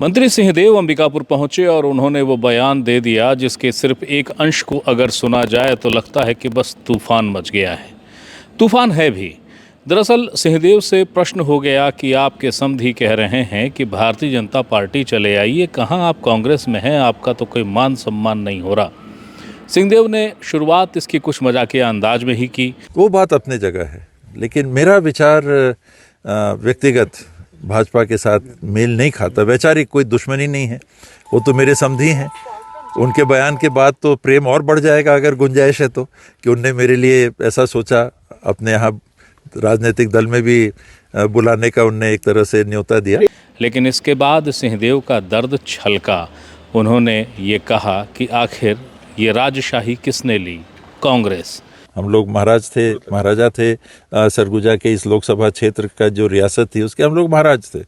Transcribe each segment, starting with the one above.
मंत्री सिंहदेव अंबिकापुर पहुंचे और उन्होंने वो बयान दे दिया जिसके सिर्फ एक अंश को अगर सुना जाए तो लगता है कि बस तूफान मच गया है। तूफान है भी। दरअसल सिंहदेव से प्रश्न हो गया कि आपके समधी कह रहे हैं कि भारतीय जनता पार्टी चले आइए, कहाँ आप कांग्रेस में हैं, आपका तो कोई मान सम्मान नहीं हो रहा। सिंहदेव ने शुरुआत इसकी कुछ मजाकिया अंदाज में ही की। वो बात अपने जगह है, लेकिन मेरा विचार व्यक्तिगत भाजपा के साथ मेल नहीं खाता। वैचारिक कोई दुश्मनी नहीं है, वो तो मेरे समधी हैं। उनके बयान के बाद तो प्रेम और बढ़ जाएगा अगर गुंजाइश है तो, कि उनने मेरे लिए ऐसा सोचा। अपने यहाँ राजनीतिक दल में भी बुलाने का उनने एक तरह से न्योता दिया। लेकिन इसके बाद सिंहदेव का दर्द छलका। उन्होंने ये कहा कि आखिर ये राजशाही किसने ली? कांग्रेस। हम लोग महाराजा थे सरगुजा के इस लोकसभा क्षेत्र का जो रियासत थी उसके हम लोग महाराज थे।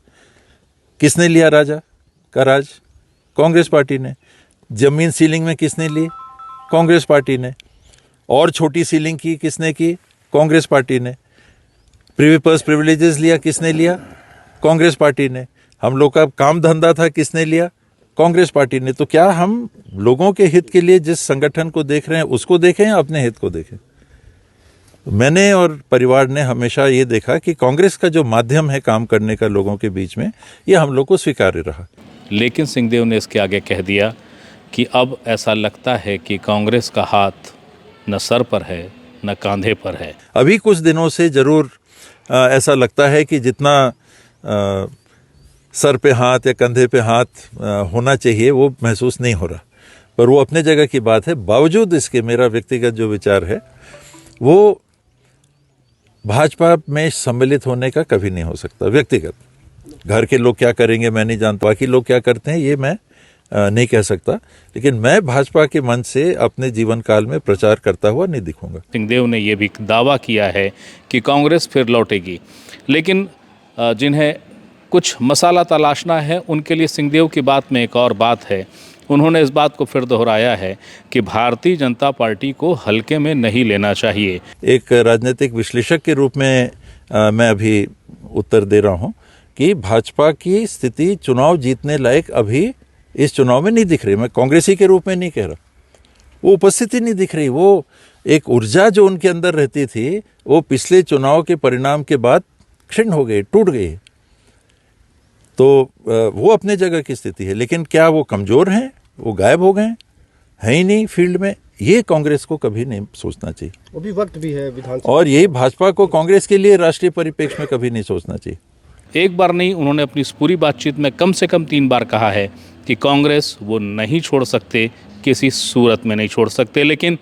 किसने लिया राजा का राज? कांग्रेस पार्टी ने। जमीन सीलिंग में किसने ली? कांग्रेस पार्टी ने। और छोटी सीलिंग की किसने की? कांग्रेस पार्टी ने। प्रिवी पर्स प्रिविलेजेस लिया किसने लिया? कांग्रेस पार्टी ने। हम लोग का काम धंधा था किसने लिया? कांग्रेस पार्टी ने। तो क्या हम लोगों के हित के लिए जिस संगठन को देख रहे हैं उसको देखें या अपने हित को देखें? मैंने और परिवार ने हमेशा ये देखा कि कांग्रेस का जो माध्यम है काम करने का लोगों के बीच में, ये हम लोग को स्वीकार्य रहा। लेकिन सिंहदेव ने इसके आगे कह दिया कि अब ऐसा लगता है कि कांग्रेस का हाथ न सर पर है न कांधे पर है। अभी कुछ दिनों से जरूर ऐसा लगता है कि जितना सर पे हाथ या कंधे पे हाथ होना चाहिए वो महसूस नहीं हो रहा, पर वो अपने जगह की बात है। बावजूद इसके मेरा व्यक्तिगत जो विचार है वो भाजपा में सम्मिलित होने का कभी नहीं हो सकता। व्यक्तिगत घर के लोग क्या करेंगे मैं नहीं जानता, बाकी लोग क्या करते हैं ये मैं नहीं कह सकता, लेकिन मैं भाजपा के मंच से अपने जीवन काल में प्रचार करता हुआ नहीं दिखूंगा। सिंहदेव ने यह भी दावा किया है कि कांग्रेस फिर लौटेगी, लेकिन जिन्हें कुछ मसाला तलाशना है उनके लिए सिंहदेव की बात में एक और बात है। उन्होंने इस बात को फिर दोहराया है कि भारतीय जनता पार्टी को हल्के में नहीं लेना चाहिए। एक राजनीतिक विश्लेषक के रूप में मैं अभी उत्तर दे रहा हूं कि भाजपा की स्थिति चुनाव जीतने लायक अभी इस चुनाव में नहीं दिख रही। मैं कांग्रेसी के रूप में नहीं कह रहा, वो उपस्थिति नहीं दिख रही। वो एक ऊर्जा जो उनके अंदर रहती थी वो पिछले चुनाव के परिणाम के बाद क्षीण हो गई, टूट गई। तो वो अपने जगह की स्थिति है, लेकिन क्या वो कमजोर हैं, वो गायब हो गए हैं ही नहीं फील्ड में? ये कांग्रेस को कभी नहीं सोचना चाहिए। वो भी वक्त भी है विधानसभा, और यही भाजपा को कांग्रेस के लिए राष्ट्रीय परिप्रेक्ष्य में कभी नहीं सोचना चाहिए। एक बार नहीं, उन्होंने अपनी इस पूरी बातचीत में कम से कम 3 बार कहा है कि कांग्रेस वो नहीं छोड़ सकते, किसी सूरत में नहीं छोड़ सकते। लेकिन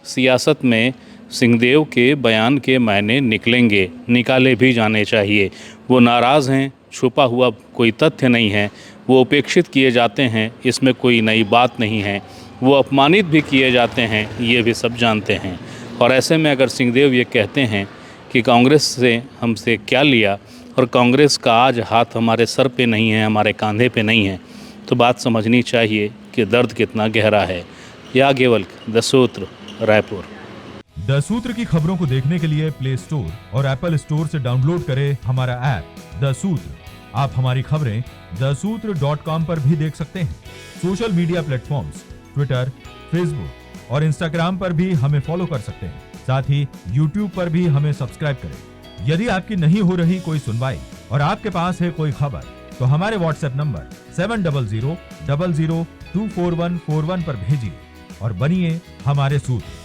सियासत में सिंहदेव के बयान के मायने निकलेंगे, निकाले भी जाने चाहिए। वो नाराज़ हैं, छुपा हुआ कोई तथ्य नहीं है। वो उपेक्षित किए जाते हैं, इसमें कोई नई बात नहीं है। वो अपमानित भी किए जाते हैं, ये भी सब जानते हैं। और ऐसे में अगर सिंहदेव ये कहते हैं कि कांग्रेस से हमसे क्या लिया और कांग्रेस का आज हाथ हमारे सर पे नहीं है, हमारे कांधे पे नहीं है, तो बात समझनी चाहिए कि दर्द कितना गहरा है। याज्ञवल्क, द सूत्र, रायपुर। द सूत्र की खबरों को देखने के लिए प्ले स्टोर और एप्पल स्टोर से डाउनलोड करें हमारा ऐप द सूत्र। आप हमारी खबरें theसूत्र.com पर भी देख सकते हैं। Social media platforms Twitter, Facebook और इंस्टाग्राम पर भी हमें फॉलो कर सकते हैं। साथ ही यूट्यूब पर भी हमें सब्सक्राइब करें। यदि आपकी नहीं हो रही कोई सुनवाई और आपके पास है कोई खबर, तो हमारे व्हाट्सएप नंबर 700000244141 पर भेजिए और बनिए हमारे सूत्र।